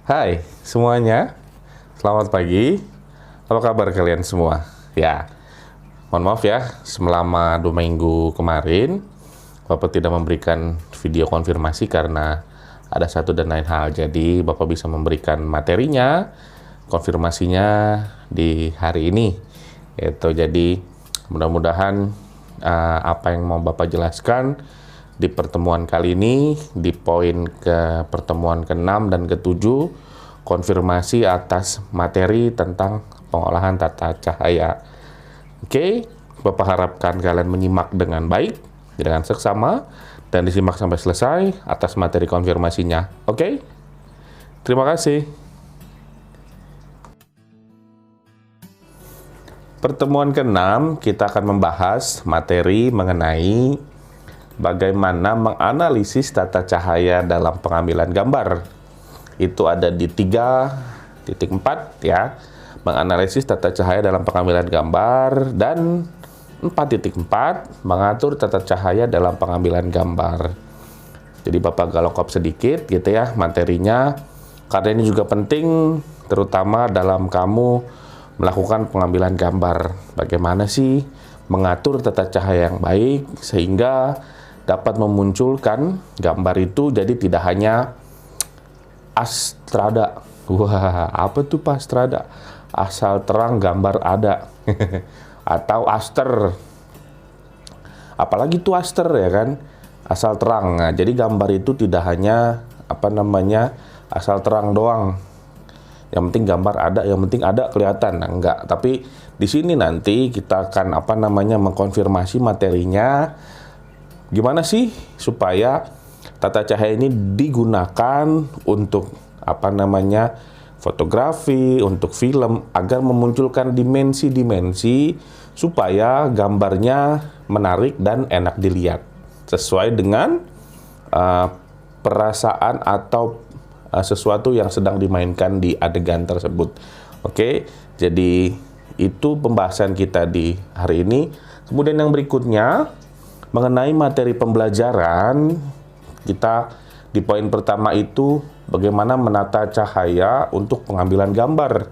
Hai semuanya, selamat pagi. Apa kabar kalian semua? Ya, mohon maaf ya, selama 2 minggu kemarin Bapak tidak memberikan video konfirmasi karena ada satu dan lain hal. Jadi Bapak bisa memberikan materinya, konfirmasinya di hari ini. Jadi mudah-mudahan apa yang mau Bapak jelaskan di pertemuan kali ini, di poin ke pertemuan ke-6 dan ke-7, konfirmasi atas materi tentang pengolahan tata cahaya. Oke, Bapak harapkan kalian menyimak dengan baik, dengan seksama, dan disimak sampai selesai atas materi konfirmasinya. Oke? Terima kasih. Pertemuan ke-6, kita akan membahas materi mengenai bagaimana menganalisis tata cahaya dalam pengambilan gambar. Itu ada di 3.4 ya. Menganalisis tata cahaya dalam pengambilan gambar, dan 4.4 mengatur tata cahaya dalam pengambilan gambar. Jadi Bapak galokop sedikit gitu ya materinya, karena ini juga penting terutama dalam kamu melakukan pengambilan gambar. Bagaimana sih mengatur tata cahaya yang baik sehingga dapat memunculkan gambar itu jadi tidak hanya astrada. Wah, apa tuh Pak astrada? Asal terang gambar ada. Atau aster. Apalagi tuh aster ya kan? Asal terang. Nah, jadi gambar itu tidak hanya asal terang doang. Yang penting gambar ada, yang penting ada kelihatan. Nah, enggak, tapi di sini nanti kita akan mengkonfirmasi materinya. Gimana sih supaya tata cahaya ini digunakan untuk fotografi, untuk film, agar memunculkan dimensi-dimensi supaya gambarnya menarik dan enak dilihat sesuai dengan perasaan atau sesuatu yang sedang dimainkan di adegan tersebut. Oke, jadi itu pembahasan kita di hari ini. Kemudian yang berikutnya mengenai materi pembelajaran, kita di poin pertama itu bagaimana menata cahaya untuk pengambilan gambar.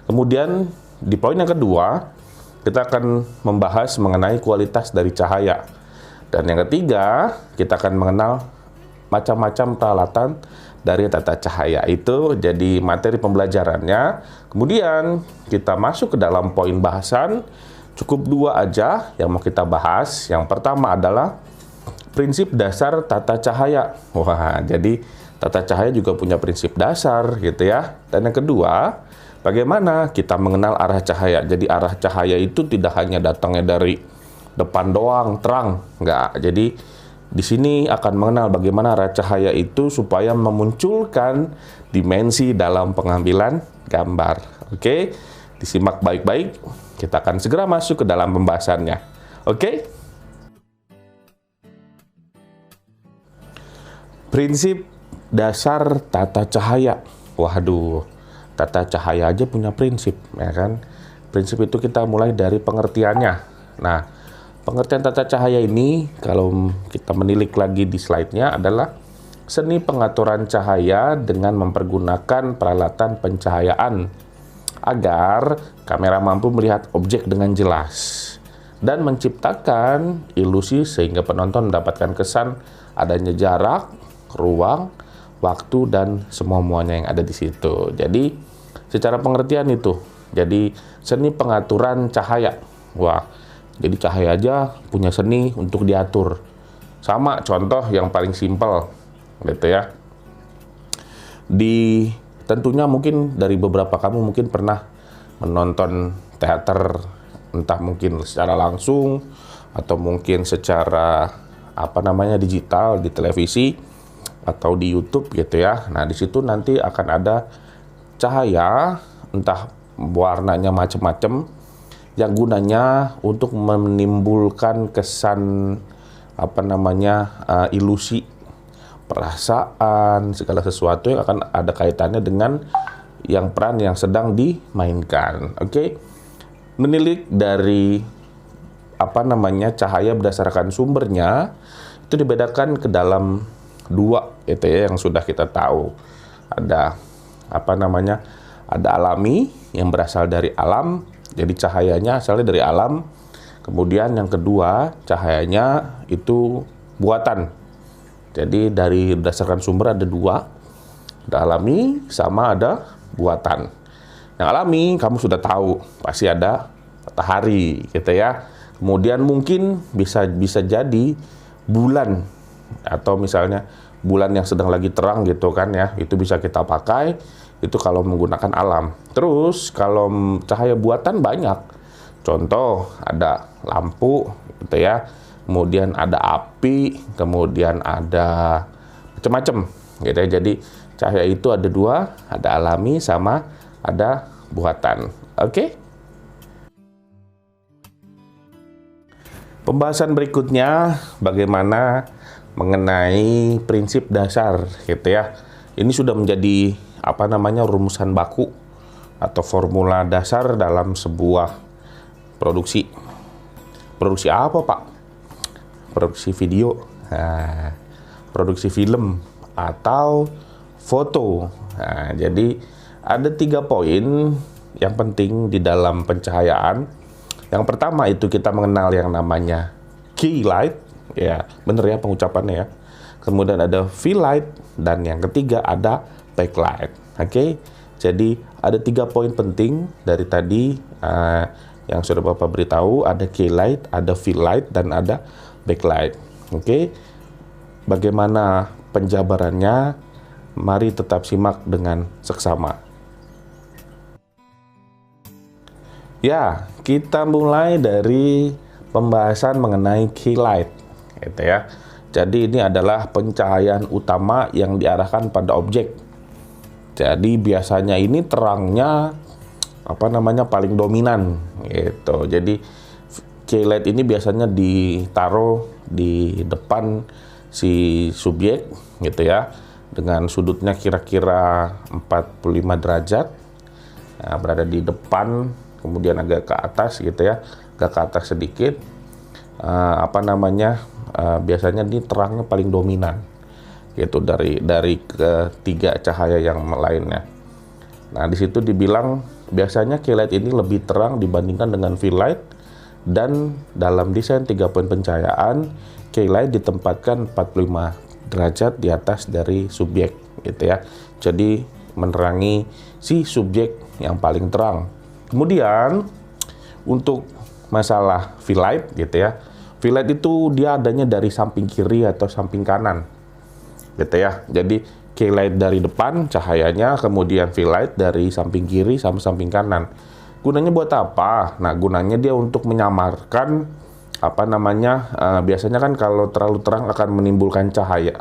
Kemudian di poin yang kedua, kita akan membahas mengenai kualitas dari cahaya. Dan yang ketiga, kita akan mengenal macam-macam peralatan dari tata cahaya itu. Jadi materi pembelajarannya. Kemudian kita masuk ke dalam poin bahasan. Cukup 2 aja yang mau kita bahas. Yang pertama adalah prinsip dasar tata cahaya. Wah, jadi tata cahaya juga punya prinsip dasar gitu ya. Dan yang kedua, bagaimana kita mengenal arah cahaya. Jadi arah cahaya itu tidak hanya datangnya dari depan doang, terang. Enggak. Jadi di sini akan mengenal bagaimana arah cahaya itu supaya memunculkan dimensi dalam pengambilan gambar. Oke, disimak baik-baik. Kita akan segera masuk ke dalam pembahasannya. Oke? Prinsip dasar tata cahaya. Waduh, tata cahaya aja punya prinsip, ya kan? Prinsip itu kita mulai dari pengertiannya. Nah, pengertian tata cahaya ini, kalau kita menilik lagi di slide-nya, adalah seni pengaturan cahaya dengan mempergunakan peralatan pencahayaan agar kamera mampu melihat objek dengan jelas dan menciptakan ilusi sehingga penonton mendapatkan kesan adanya jarak, ruang, waktu, dan semua-muanya yang ada di situ. Jadi secara pengertian itu, jadi seni pengaturan cahaya. Wah, jadi cahaya aja punya seni untuk diatur. Sama contoh yang paling simpel gitu ya. Tentunya mungkin dari beberapa kamu mungkin pernah menonton teater, entah mungkin secara langsung atau mungkin secara digital di televisi atau di YouTube gitu ya. Nah, di situ nanti akan ada cahaya, entah warnanya macam-macam, yang gunanya untuk menimbulkan kesan ilusi, perasaan, segala sesuatu yang akan ada kaitannya dengan yang peran yang sedang dimainkan. Oke. Menilik dari cahaya berdasarkan sumbernya itu dibedakan ke dalam 2 itu ya, yang sudah kita tahu. Ada apa namanya, ada alami yang berasal dari alam, jadi cahayanya asalnya dari alam. Kemudian yang kedua, cahayanya itu buatan. Jadi dari berdasarkan sumber ada dua, ada alami sama ada buatan. Yang alami kamu sudah tahu, pasti ada matahari gitu ya. Kemudian mungkin bisa jadi bulan, atau misalnya bulan yang sedang lagi terang gitu kan ya, itu bisa kita pakai itu kalau menggunakan alam. Terus kalau cahaya buatan banyak, contoh ada lampu gitu ya, kemudian ada api, kemudian ada macam-macam gitu ya. Jadi cahaya itu ada dua, ada alami sama ada buatan. Oke? Pembahasan berikutnya bagaimana mengenai prinsip dasar gitu ya. Ini sudah menjadi apa namanya, rumusan baku atau formula dasar dalam sebuah produksi. Produksi apa, Pak? Produksi video, produksi film atau foto. Nah, jadi ada 3 poin yang penting di dalam pencahayaan. Yang pertama itu kita mengenal yang namanya key light, ya bener ya pengucapannya ya. Kemudian ada fill light, dan yang ketiga ada backlight. Oke, jadi ada 3 poin penting dari tadi yang sudah Bapak beritahu. Ada key light, ada fill light, dan ada backlight. Oke, bagaimana penjabarannya? Mari tetap simak dengan seksama. Ya, kita mulai dari pembahasan mengenai key light, gitu ya. Jadi ini adalah pencahayaan utama yang diarahkan pada objek. Jadi biasanya ini terangnya apa namanya, paling dominan, gitu. Jadi key light ini biasanya ditaruh di depan si subjek, gitu ya, dengan sudutnya kira-kira 45 derajat. Nah, berada di depan, kemudian agak ke atas gitu ya, agak ke atas sedikit. Apa namanya, biasanya ini terangnya paling dominan gitu dari ketiga cahaya yang lainnya. Nah, di situ dibilang biasanya key light ini lebih terang dibandingkan dengan fill light, dan dalam desain 3 poin pencahayaan, key light ditempatkan 45 derajat di atas dari subjek gitu ya. Jadi menerangi si subjek yang paling terang. Kemudian untuk masalah fill light gitu ya, fill light itu dia adanya dari samping kiri atau samping kanan gitu ya. Jadi key light dari depan cahayanya, kemudian fill light dari samping kiri sama samping kanan. Gunanya buat apa? Nah, gunanya dia untuk menyamarkan apa namanya, biasanya kan kalau terlalu terang akan menimbulkan cahaya,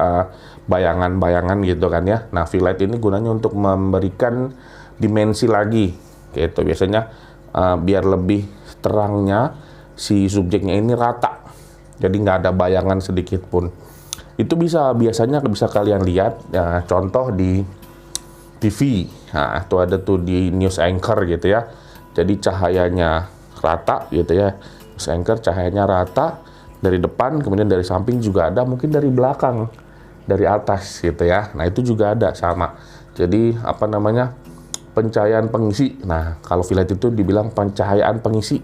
bayangan-bayangan gitu kan ya. Nah, fill light ini gunanya untuk memberikan dimensi lagi gitu. Biasanya biar lebih terangnya si subjeknya ini rata, jadi nggak ada bayangan sedikit pun. Itu biasanya bisa kalian lihat ya, contoh di TV. Nah, itu ada tuh di news anchor gitu ya. Jadi cahayanya rata gitu ya. News anchor cahayanya rata dari depan, kemudian dari samping juga ada, mungkin dari belakang, dari atas gitu ya. Nah, itu juga ada sama. Jadi apa namanya, pencahayaan pengisi. Nah, kalau fill light itu dibilang pencahayaan pengisi.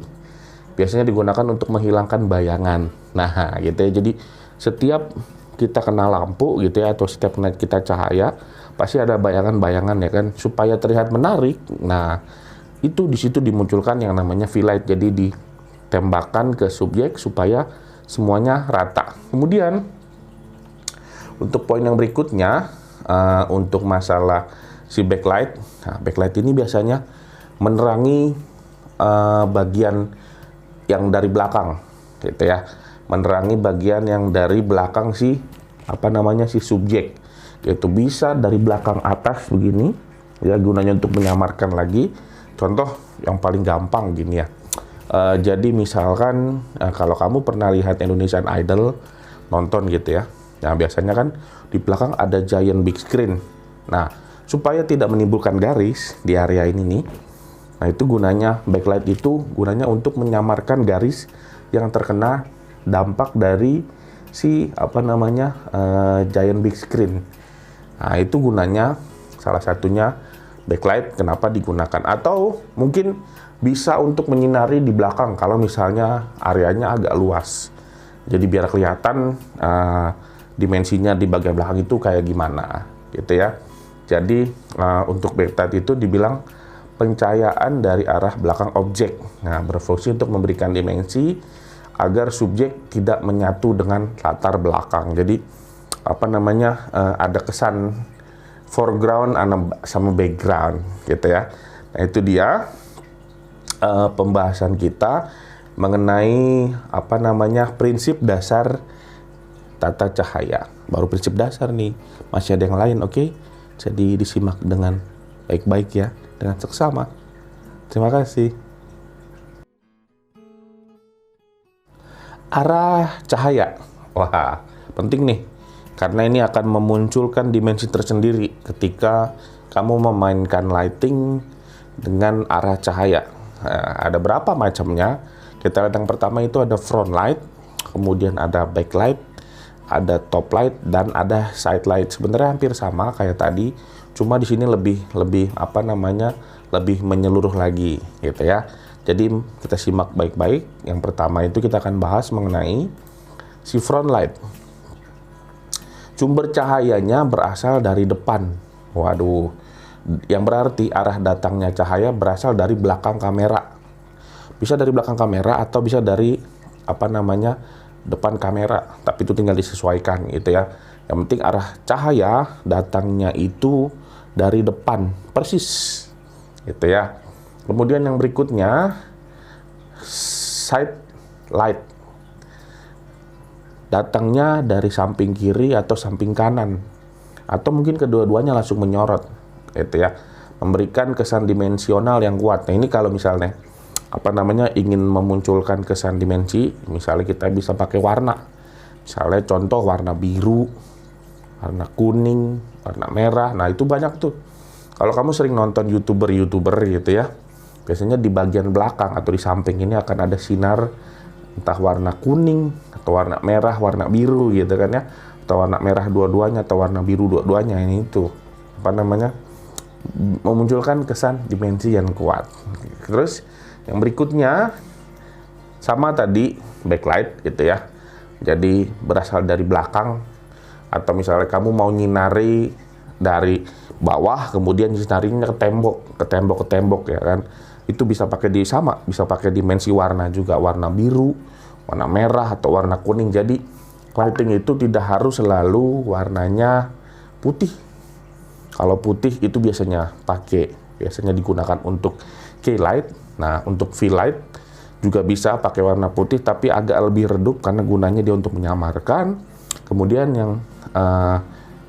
Biasanya digunakan untuk menghilangkan bayangan. Nah, gitu ya. Jadi setiap kita kena lampu gitu ya, atau setiap kita cahaya, pasti ada bayangan-bayangan ya kan, supaya terlihat menarik. Nah, itu di situ dimunculkan yang namanya fill light. Jadi ditembakkan ke subjek supaya semuanya rata. Kemudian untuk poin yang berikutnya, untuk masalah si backlight. Nah, backlight ini biasanya menerangi bagian yang dari belakang gitu ya. Menerangi bagian yang dari belakang si apa namanya, si subjek. Itu bisa dari belakang atas begini ya, gunanya untuk menyamarkan lagi. Contoh yang paling gampang gini ya. Jadi misalkan kalau kamu pernah lihat Indonesian Idol, nonton gitu ya. Nah, biasanya kan di belakang ada giant big screen. Nah, supaya tidak menimbulkan garis di area ini nih, nah itu gunanya backlight, itu gunanya untuk menyamarkan garis yang terkena dampak dari si apa namanya, giant big screen. Nah, itu gunanya salah satunya backlight kenapa digunakan, atau mungkin bisa untuk menyinari di belakang kalau misalnya areanya agak luas. Jadi biar kelihatan dimensinya di bagian belakang itu kayak gimana gitu ya. Jadi untuk backlight itu dibilang pencahayaan dari arah belakang objek. Nah, berfungsi untuk memberikan dimensi agar subjek tidak menyatu dengan latar belakang. Jadi apa namanya, ada kesan foreground sama background gitu ya. Nah, itu dia pembahasan kita mengenai apa namanya prinsip dasar tata cahaya. Baru prinsip dasar nih, masih ada yang lain, oke? Jadi disimak dengan baik-baik ya, dengan seksama. Terima kasih. Arah cahaya, wah penting nih, karena ini akan memunculkan dimensi tersendiri ketika kamu memainkan lighting dengan arah cahaya. Nah, ada berapa macamnya? Kita lihat yang pertama itu ada front light, kemudian ada backlight, ada top light, dan ada side light. Sebenarnya hampir sama kayak tadi, cuma di sini lebih apa namanya, lebih menyeluruh lagi gitu ya. Jadi kita simak baik-baik. Yang pertama itu kita akan bahas mengenai si front light. Sumber cahayanya berasal dari depan. Waduh, yang berarti arah datangnya cahaya berasal dari belakang kamera. Bisa dari belakang kamera atau bisa dari apa namanya, depan kamera, tapi itu tinggal disesuaikan gitu ya. Yang penting arah cahaya datangnya itu dari depan persis gitu ya. Kemudian yang berikutnya side light, datangnya dari samping kiri atau samping kanan, atau mungkin kedua-duanya langsung menyorot gitu ya, memberikan kesan dimensional yang kuat. Nah, ini kalau misalnya apa namanya ingin memunculkan kesan dimensi, misalnya kita bisa pakai warna, misalnya contoh warna biru, warna kuning, warna merah. Nah, itu banyak tuh. Kalau kamu sering nonton youtuber gitu ya, biasanya di bagian belakang atau di samping ini akan ada sinar entah warna kuning atau warna merah, warna biru gitu kan ya, atau warna merah dua-duanya atau warna biru dua-duanya. Ini itu apa namanya, memunculkan kesan dimensi yang kuat. Terus yang berikutnya sama tadi, backlight gitu ya. Jadi berasal dari belakang, atau misalnya kamu mau nyinari dari bawah kemudian nyinarinya ke tembok ya kan. Itu bisa pakai bisa pakai dimensi warna juga, warna biru, warna merah atau warna kuning. Jadi lighting itu tidak harus selalu warnanya putih. Kalau putih itu biasanya digunakan untuk key light. Nah, untuk V-light juga bisa pakai warna putih tapi agak lebih redup karena gunanya dia untuk menyamarkan. Kemudian yang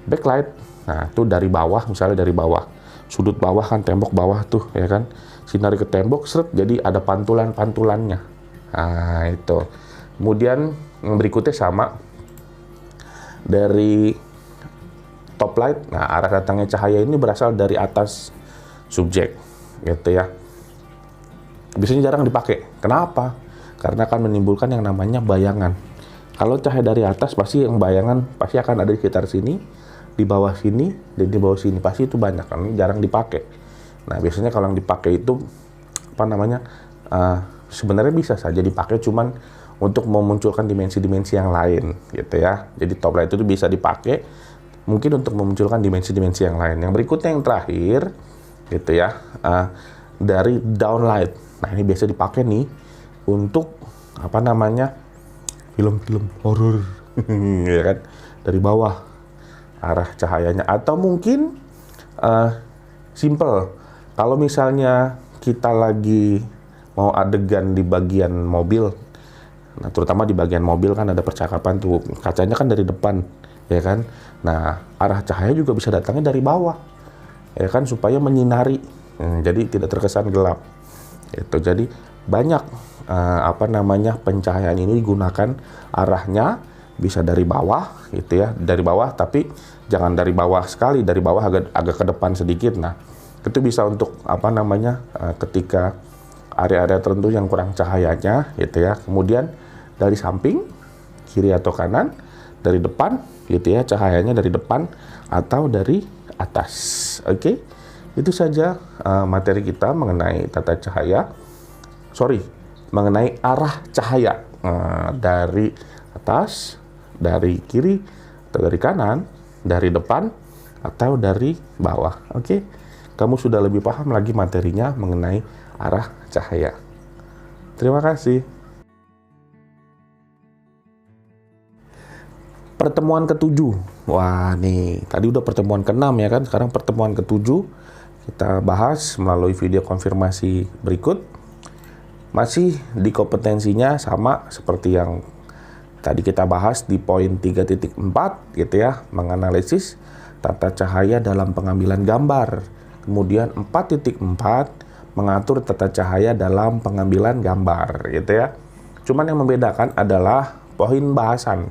backlight, nah itu dari bawah, misalnya dari bawah, sudut bawah kan, tembok bawah tuh ya kan, sinari ke tembok, seret, jadi ada pantulan-pantulannya. Nah itu. Kemudian yang berikutnya sama dari top light. Nah, arah datangnya cahaya ini berasal dari atas subjek gitu ya. Biasanya jarang dipakai. Kenapa? Karena akan menimbulkan yang namanya bayangan. Kalau cahaya dari atas, pasti yang bayangan pasti akan ada di sekitar sini, di bawah sini, dan di bawah sini. Pasti itu banyak, kan jarang dipakai. Nah, biasanya kalau yang dipakai itu apa namanya, sebenarnya bisa saja dipakai, cuman untuk memunculkan dimensi-dimensi yang lain gitu ya. Jadi top light itu bisa dipakai mungkin untuk memunculkan dimensi-dimensi yang lain. Yang berikutnya yang terakhir gitu ya, dari downlight. Nah, ini biasa dipakai nih untuk apa namanya, film-film horor ya kan, dari bawah arah cahayanya. Atau mungkin simple, kalau misalnya kita lagi mau adegan di bagian mobil, nah terutama di bagian mobil kan ada percakapan tuh, kacanya kan dari depan ya kan. Nah, arah cahaya juga bisa datangnya dari bawah ya kan, supaya menyinari, jadi tidak terkesan gelap itu. Jadi banyak apa namanya, pencahayaan ini digunakan arahnya bisa dari bawah gitu ya, dari bawah, tapi jangan dari bawah sekali, dari bawah agak ke depan sedikit. Nah, itu bisa untuk apa namanya, ketika area-area tertentu yang kurang cahayanya gitu ya. Kemudian dari samping, kiri atau kanan, dari depan gitu ya, cahayanya dari depan atau dari atas. Oke. Itu saja materi kita mengenai tata cahaya. Mengenai arah cahaya dari atas, dari kiri, atau dari kanan, dari depan, atau dari bawah. Oke, kamu sudah lebih paham lagi materinya mengenai arah cahaya. Terima kasih. Pertemuan ke-7. Wah, nih, tadi udah pertemuan ke-6 ya kan? Sekarang pertemuan ke-7 kita bahas melalui video konfirmasi berikut. Masih di kompetensinya sama seperti yang tadi kita bahas di poin 3.4 gitu ya, menganalisis tata cahaya dalam pengambilan gambar. Kemudian 4.4 mengatur tata cahaya dalam pengambilan gambar gitu ya. Cuman yang membedakan adalah poin bahasan.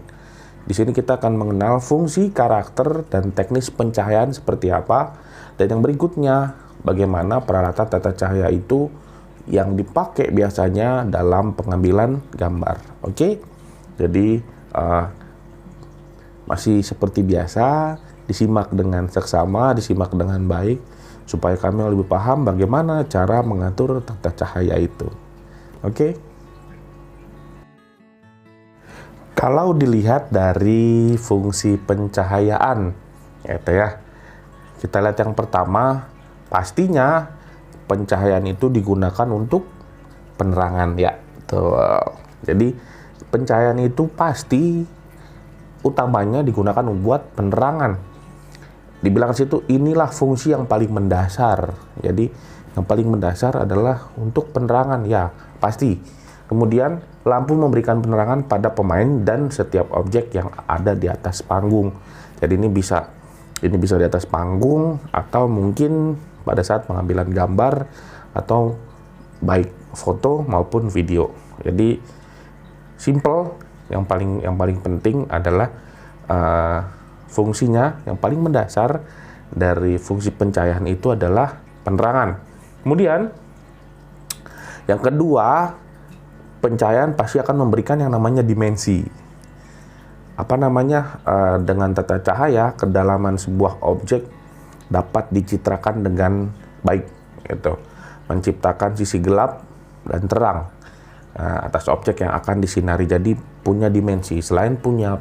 Di sini kita akan mengenal fungsi, karakter, dan teknis pencahayaan seperti apa. Dan yang berikutnya, bagaimana peralatan tata cahaya itu yang dipakai biasanya dalam pengambilan gambar. Oke, jadi masih seperti biasa, disimak dengan seksama, disimak dengan baik, supaya kami lebih paham bagaimana cara mengatur tata cahaya itu. Oke. Kalau dilihat dari fungsi pencahayaan, gitu ya, kita lihat yang pertama, pastinya pencahayaan itu digunakan untuk penerangan ya. Tuh. Jadi pencahayaan itu pasti utamanya digunakan buat penerangan. Dibilang situ inilah fungsi yang paling mendasar. Jadi yang paling mendasar adalah untuk penerangan ya, pasti. Kemudian lampu memberikan penerangan pada pemain dan setiap objek yang ada di atas panggung. Jadi ini bisa di atas panggung atau mungkin pada saat pengambilan gambar atau baik foto maupun video. Jadi simple, yang paling penting adalah fungsinya yang paling mendasar dari fungsi pencahayaan itu adalah penerangan. Kemudian yang kedua, pencahayaan pasti akan memberikan yang namanya dimensi. Dengan tata cahaya, kedalaman sebuah objek dapat dicitrakan dengan baik, gitu. Menciptakan sisi gelap dan terang atas objek yang akan disinari. Jadi punya dimensi. Selain punya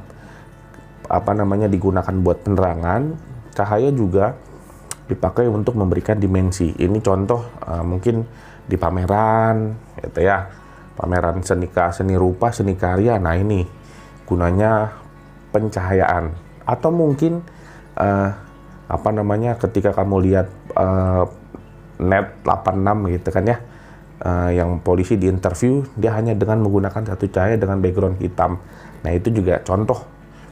digunakan buat penerangan, cahaya juga dipakai untuk memberikan dimensi. Ini contoh mungkin di pameran, gitu ya. Pameran seni rupa, seni karya. Nah, ini gunanya pencahayaan. Atau mungkin ketika kamu lihat net 86 gitu kan ya, yang polisi di interview, dia hanya dengan menggunakan satu cahaya dengan background hitam. Nah, itu juga contoh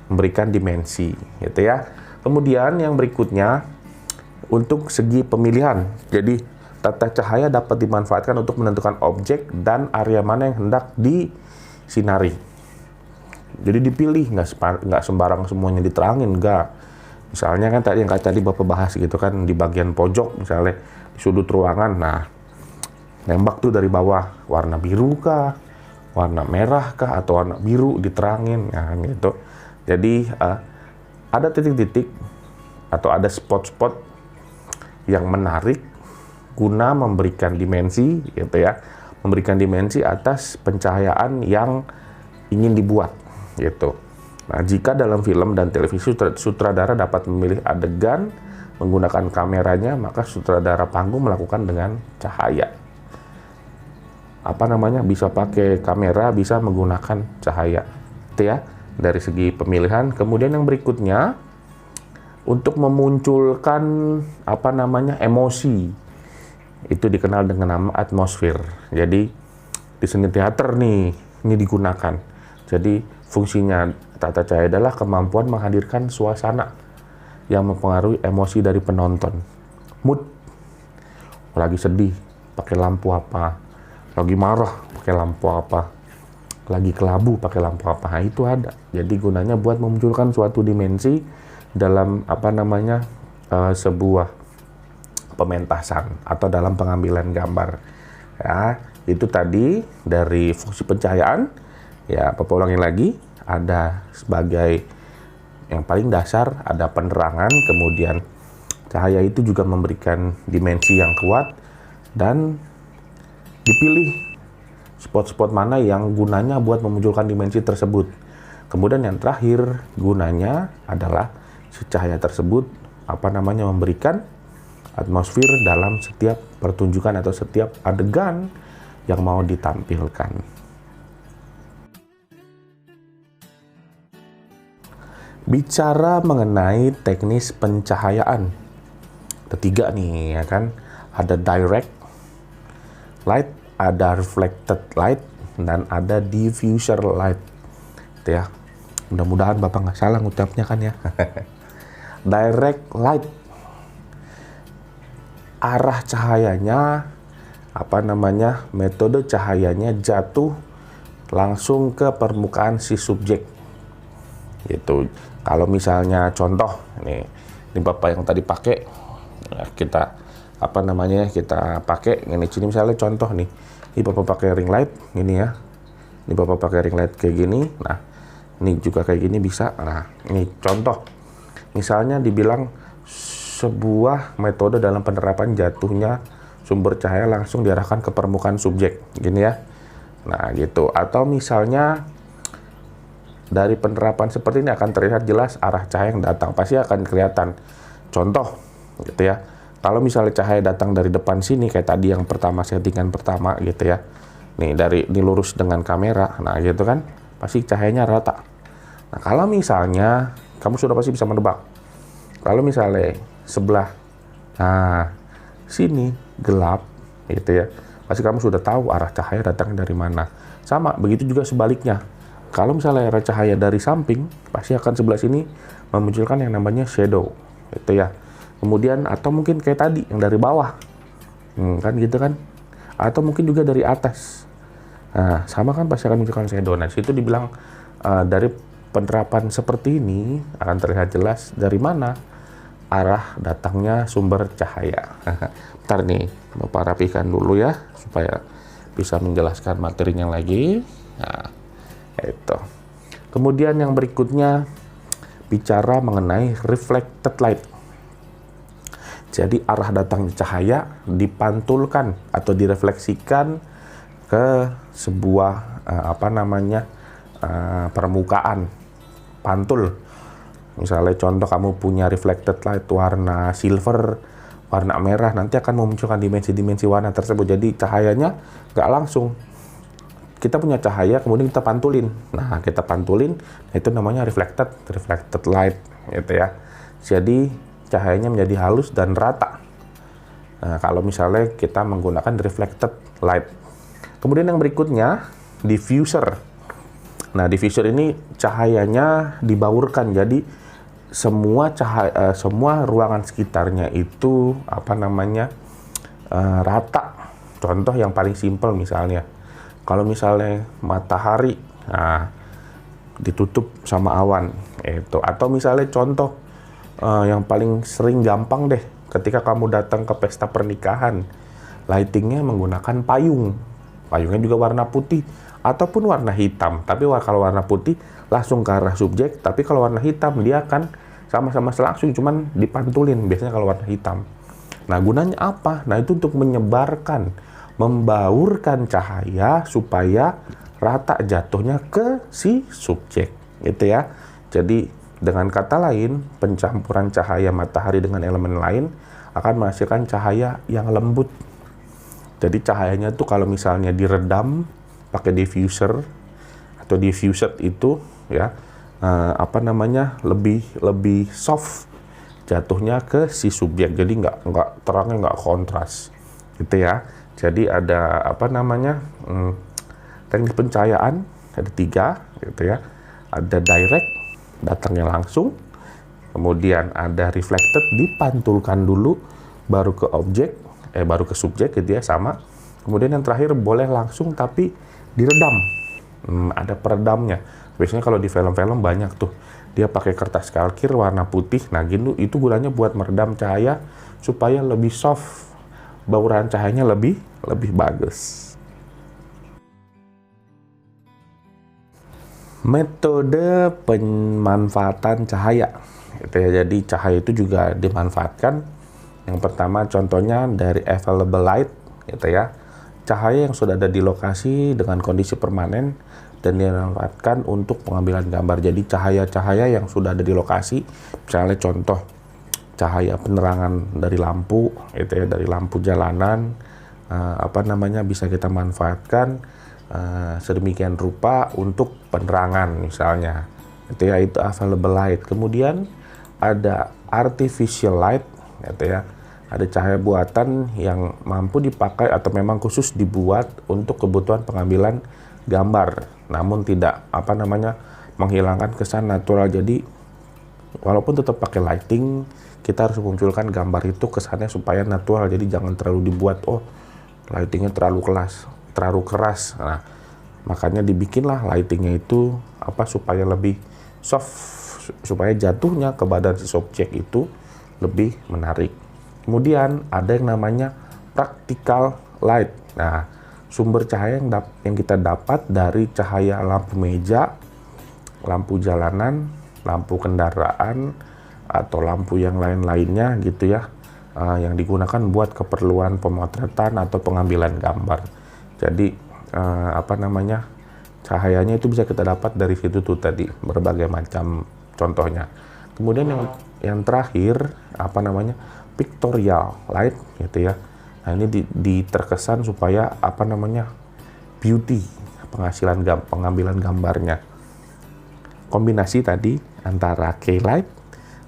memberikan dimensi gitu ya. Kemudian yang berikutnya untuk segi pemilihan. Jadi tata cahaya dapat dimanfaatkan untuk menentukan objek dan area mana yang hendak disinari. Jadi dipilih, nggak sembarang semuanya diterangin, nggak. Misalnya kan tadi yang tadi Bapak bahas gitu kan, di bagian pojok misalnya, di sudut ruangan, nah nembak tuh dari bawah, warna biru kah, warna merah kah, atau warna biru diterangin, nah gitu. Jadi ada titik-titik atau ada spot-spot yang menarik guna memberikan dimensi, gitu ya, memberikan dimensi atas pencahayaan yang ingin dibuat, gitu. Nah, jika dalam film dan televisi sutradara dapat memilih adegan menggunakan kameranya, maka sutradara panggung melakukan dengan cahaya. Bisa pakai kamera, bisa menggunakan cahaya, gitu ya, dari segi pemilihan. Kemudian yang berikutnya, untuk memunculkan emosi. Itu dikenal dengan nama atmosfer. Jadi di seni teater nih, ini digunakan. Jadi fungsinya tata cahaya adalah kemampuan menghadirkan suasana yang mempengaruhi emosi dari penonton. Mood, lagi sedih, pakai lampu apa? Lagi marah, pakai lampu apa? Lagi kelabu, pakai lampu apa? Nah, itu ada. Jadi gunanya buat memunculkan suatu dimensi dalam sebuah pementasan atau dalam pengambilan gambar. Ya, itu tadi dari fungsi pencahayaan. Ya, Bapak ulangi lagi, ada sebagai yang paling dasar ada penerangan, kemudian Cahaya itu juga memberikan dimensi yang kuat dan dipilih spot-spot mana yang gunanya buat memunculkan dimensi tersebut. Kemudian yang terakhir gunanya adalah si cahaya tersebut memberikan atmosfer dalam setiap pertunjukan atau setiap adegan yang mau ditampilkan. Bicara mengenai teknis pencahayaan, ada 3 nih ya kan, ada direct light, ada reflected light, dan ada diffuser light. Gitu ya. Mudah-mudahan Bapak nggak salah ngucapnya kan ya. Direct light, arah cahayanya metode cahayanya jatuh langsung ke permukaan si subjek. Gitu. Kalau misalnya contoh ini Bapak yang tadi pakai, kita kita pakai ini sini misalnya contoh nih. Ini Bapak pakai ring light ini ya. Ini Bapak pakai ring light kayak gini. Nah, ini juga kayak gini bisa. Nah, ini contoh. Misalnya dibilang sebuah metode dalam penerapan jatuhnya sumber cahaya langsung diarahkan ke permukaan subjek, gini ya. Nah, gitu. Atau misalnya dari penerapan seperti ini akan terlihat jelas arah cahaya yang datang, pasti akan kelihatan. Contoh, gitu ya. Kalau misalnya cahaya datang dari depan sini, kayak tadi yang pertama, settingan pertama, gitu ya. Nih, ini lurus dengan kamera, nah gitu kan, pasti cahayanya rata. Nah, kalau misalnya, kamu sudah pasti bisa menebak. Kalau misalnya sebelah, nah, sini gelap, gitu ya. Pasti kamu sudah tahu arah cahaya datangnya dari mana. Sama, begitu juga sebaliknya. Kalau misalnya arah cahaya dari samping, pasti akan sebelah sini memunculkan yang namanya shadow, gitu ya. Kemudian atau mungkin kayak tadi yang dari bawah, kan gitu kan. Atau mungkin juga dari atas. Nah, sama kan pasti akan memunculkan shadow. Nah, situ dibilang dari penerapan seperti ini akan terlihat jelas dari mana arah datangnya sumber cahaya. Bentar nih, Bapak rapikan dulu ya supaya bisa menjelaskan materinya lagi. Nah, itu. Kemudian yang berikutnya bicara mengenai reflected light. Jadi arah datangnya cahaya dipantulkan atau direfleksikan ke sebuah permukaan pantul. Misalnya contoh kamu punya reflected light warna silver, warna merah, nanti akan memunculkan dimensi-dimensi warna tersebut. Jadi cahayanya nggak langsung. Kita punya cahaya, kemudian kita pantulin. Nah, kita pantulin, itu namanya reflected light, gitu ya. Jadi cahayanya menjadi halus dan rata. Nah, kalau misalnya kita menggunakan reflected light. Kemudian yang berikutnya, diffuser. Nah, diffuser ini cahayanya dibaurkan, jadi semua ruangan sekitarnya itu rata. Contoh yang paling simpel misalnya, kalau misalnya matahari, nah, ditutup sama awan, itu. Atau misalnya contoh yang paling sering gampang deh, ketika kamu datang ke pesta pernikahan, lightingnya menggunakan payung. Payungnya juga warna putih ataupun warna hitam. Tapi kalau warna putih langsung ke arah subjek, tapi kalau warna hitam dia akan sama-sama langsung, cuman dipantulin biasanya kalau warna hitam. Nah, gunanya apa? Nah, itu untuk membaurkan cahaya supaya rata jatuhnya ke si subjek, gitu ya. Jadi dengan kata lain, pencampuran cahaya matahari dengan elemen lain akan menghasilkan cahaya yang lembut. Jadi cahayanya tuh kalau misalnya diredam pakai diffuser atau diffused itu ya, lebih soft jatuhnya ke si subjek. Jadi nggak terangnya nggak kontras, gitu ya. Jadi ada teknik pencahayaan ada 3, gitu ya. Ada direct, datangnya langsung. Kemudian ada reflected, dipantulkan dulu, baru ke baru ke subjek, gitu ya, sama. Kemudian yang terakhir boleh langsung tapi diredam. Ada peredamnya. Biasanya kalau di film-film banyak tuh, dia pakai kertas kalkir warna putih. Nah, gitu, itu gunanya buat meredam cahaya supaya lebih soft, bauran cahayanya lebih bagus. Metode pemanfaatan cahaya, gitu ya. Jadi cahaya itu juga dimanfaatkan Yang pertama contohnya dari available light gitu ya. Cahaya yang sudah ada di lokasi dengan kondisi permanen dan dimanfaatkan untuk pengambilan gambar. Jadi cahaya-cahaya yang sudah ada di lokasi, misalnya contoh cahaya penerangan dari lampu itu ya, dari lampu jalanan, bisa kita manfaatkan sedemikian rupa untuk penerangan misalnya. Itu ya, itu available light. Kemudian ada artificial light gitu ya. Ada cahaya buatan yang mampu dipakai atau memang khusus dibuat untuk kebutuhan pengambilan gambar, namun tidak menghilangkan kesan natural. Jadi walaupun tetap pakai lighting, kita harus munculkan gambar itu kesannya supaya natural. Jadi jangan terlalu dibuat, lightingnya terlalu keras. Nah, makanya dibikinlah lightingnya itu supaya lebih soft, supaya jatuhnya ke badan si subjek itu lebih menarik. Kemudian ada yang namanya practical light. Nah, sumber cahaya yang kita dapat dari cahaya lampu meja, lampu jalanan, lampu kendaraan, atau lampu yang lain-lainnya gitu ya, yang digunakan buat keperluan pemotretan atau pengambilan gambar. Jadi cahayanya itu bisa kita dapat dari situ tuh tadi, berbagai macam contohnya. Kemudian yang terakhir pictorial light gitu ya. Nah, ini diterkesan supaya beauty pengambilan gambarnya. Kombinasi tadi antara key light,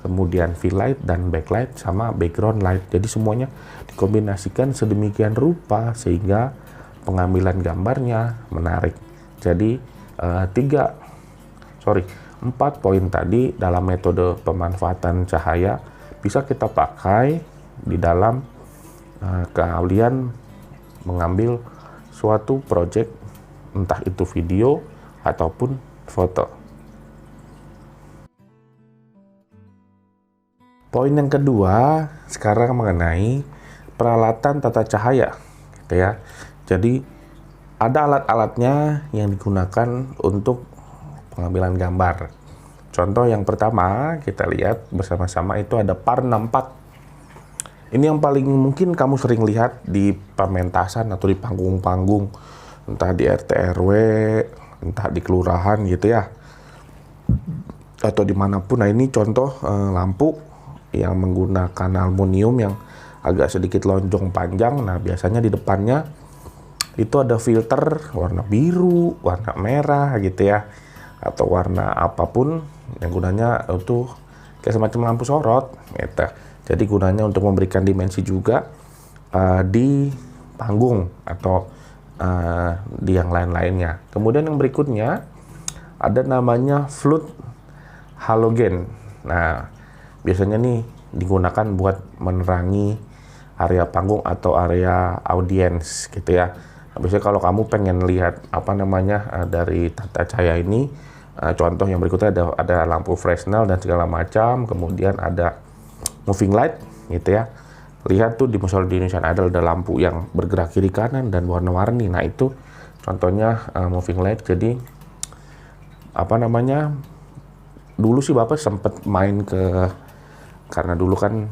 kemudian fill light dan backlight sama background light. Jadi semuanya dikombinasikan sedemikian rupa sehingga pengambilan gambarnya menarik. Jadi 4 poin tadi dalam metode pemanfaatan cahaya bisa kita pakai di dalam keahlian mengambil suatu project, entah itu video ataupun foto. Poin yang kedua sekarang mengenai peralatan tata cahaya gitu ya. Jadi ada alat-alatnya yang digunakan untuk pengambilan gambar. Contoh yang pertama kita lihat bersama-sama itu ada PAR 64. Ini yang paling mungkin kamu sering lihat di pementasan atau di panggung-panggung, entah di RT RW, entah di kelurahan gitu ya, atau dimanapun. Nah, ini contoh lampu yang menggunakan aluminium yang agak sedikit lonjong panjang. Nah, biasanya di depannya itu ada filter warna biru, warna merah gitu ya, atau warna apapun yang gunanya untuk kayak semacam lampu sorot gitu. Jadi gunanya untuk memberikan dimensi juga di panggung atau di yang lain-lainnya. Kemudian yang berikutnya ada namanya flood halogen. Nah, biasanya nih digunakan buat menerangi area panggung atau area audiens gitu ya. Nah, biasanya kalau kamu pengen lihat dari tata cahaya ini, contoh yang berikutnya ada lampu Fresnel dan segala macam, kemudian ada moving light gitu ya. Lihat tuh di Indonesian Idol ada lampu yang bergerak kiri kanan dan warna-warni. Nah, itu contohnya moving light. Jadi dulu sih Bapak sempat main karena dulu kan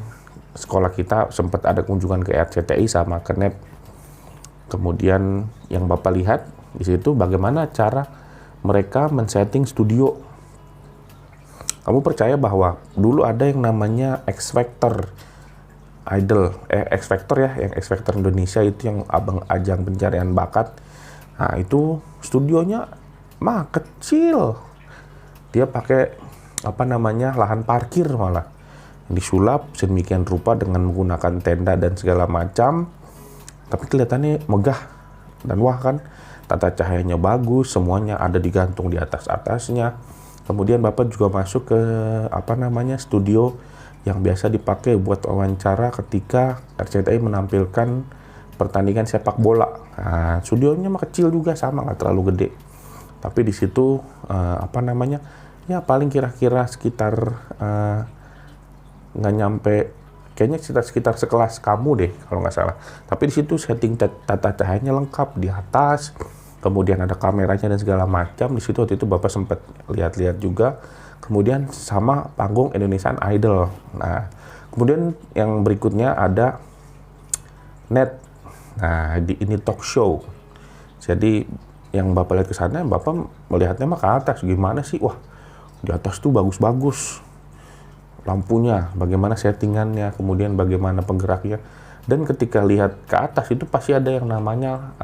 sekolah kita sempat ada kunjungan ke RCTI sama ke NEP. Kemudian yang Bapak lihat di situ bagaimana cara mereka men-setting studio. Kamu percaya bahwa dulu ada yang namanya X Factor Idol, X Factor ya, yang X Factor Indonesia itu yang ajang pencarian bakat. Nah, itu studionya kecil. Dia pakai lahan parkir malah. Disulap sedemikian rupa dengan menggunakan tenda dan segala macam. Tapi kelihatannya megah dan wah kan, tata cahayanya bagus, semuanya ada digantung di atasnya. Kemudian Bapak juga masuk ke studio yang biasa dipakai buat wawancara ketika RCTI menampilkan pertandingan sepak bola. Nah, studionya kecil juga sama, nggak terlalu gede. Tapi di situ ya paling kira-kira sekitar nggak nyampe, kayaknya sekitar sekelas kamu deh kalau nggak salah. Tapi di situ setting tata cahayanya lengkap di atas, kemudian ada kameranya dan segala macam. Di situ waktu itu Bapak sempat lihat-lihat juga. Kemudian sama panggung Indonesian Idol. Nah, Kemudian yang berikutnya ada net. Nah, ini talk show. Jadi yang Bapak lihat ke sana, Bapak melihatnya mah ke atas. Gimana sih? Wah, di atas tuh bagus-bagus. Lampunya, bagaimana settingannya, kemudian bagaimana penggeraknya. Dan ketika lihat ke atas itu pasti ada yang namanya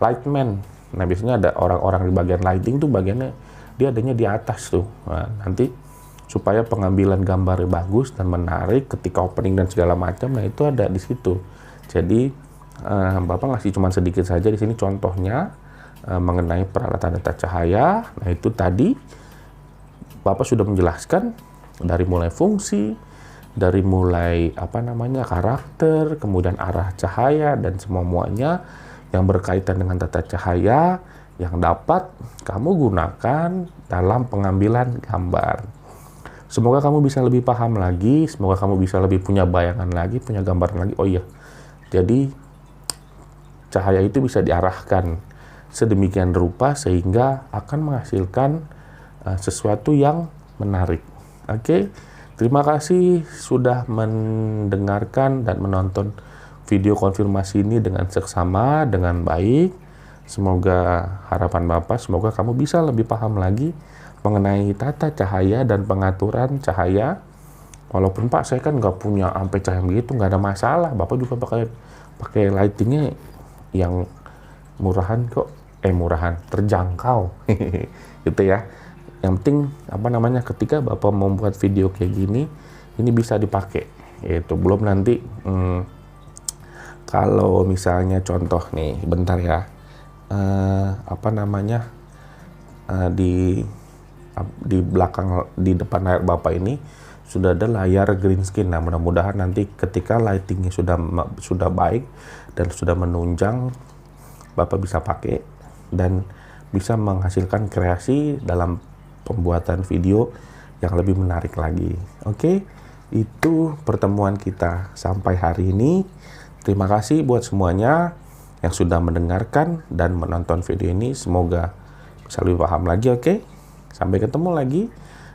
lightman. Nah, biasanya ada orang-orang di bagian lighting tuh bagiannya dia adanya di atas tuh. Nah, nanti supaya pengambilan gambarnya bagus dan menarik ketika opening dan segala macam, nah itu ada di situ. Jadi Bapak ngasih cuma sedikit saja di sini contohnya mengenai peralatan tata cahaya. Nah, itu tadi Bapak sudah menjelaskan dari mulai fungsi, dari mulai karakter, kemudian arah cahaya dan semuanya yang berkaitan dengan tata cahaya yang dapat kamu gunakan dalam pengambilan gambar. Semoga kamu bisa lebih paham lagi, semoga kamu bisa lebih punya bayangan lagi, punya gambaran lagi. Oh iya, jadi cahaya itu bisa diarahkan sedemikian rupa sehingga akan menghasilkan sesuatu yang menarik. Oke, terima kasih sudah mendengarkan dan menonton video konfirmasi ini dengan seksama, dengan baik. Semoga harapan Bapak, semoga kamu bisa lebih paham lagi mengenai tata cahaya dan pengaturan cahaya. Walaupun Pak, saya kan nggak punya sampai cahaya begitu, nggak ada masalah. Bapak juga pakai lightingnya yang murahan kok, murahan, terjangkau, gitu ya. Yang penting ketika Bapak membuat video kayak gini, ini bisa dipakai. Itu belum nanti kalau misalnya contoh nih, bentar ya, di belakang, di depan layar Bapak ini sudah ada layar green screen. Nah, mudah-mudahan nanti ketika lightingnya sudah baik dan sudah menunjang, Bapak bisa pakai dan bisa menghasilkan kreasi dalam pembuatan video yang lebih menarik lagi. Oke, itu pertemuan kita sampai hari ini. Terima kasih buat semuanya yang sudah mendengarkan dan menonton video ini. Semoga bisa lebih paham lagi. Oke, sampai ketemu lagi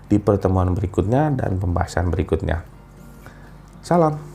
di pertemuan berikutnya dan pembahasan berikutnya. Salam.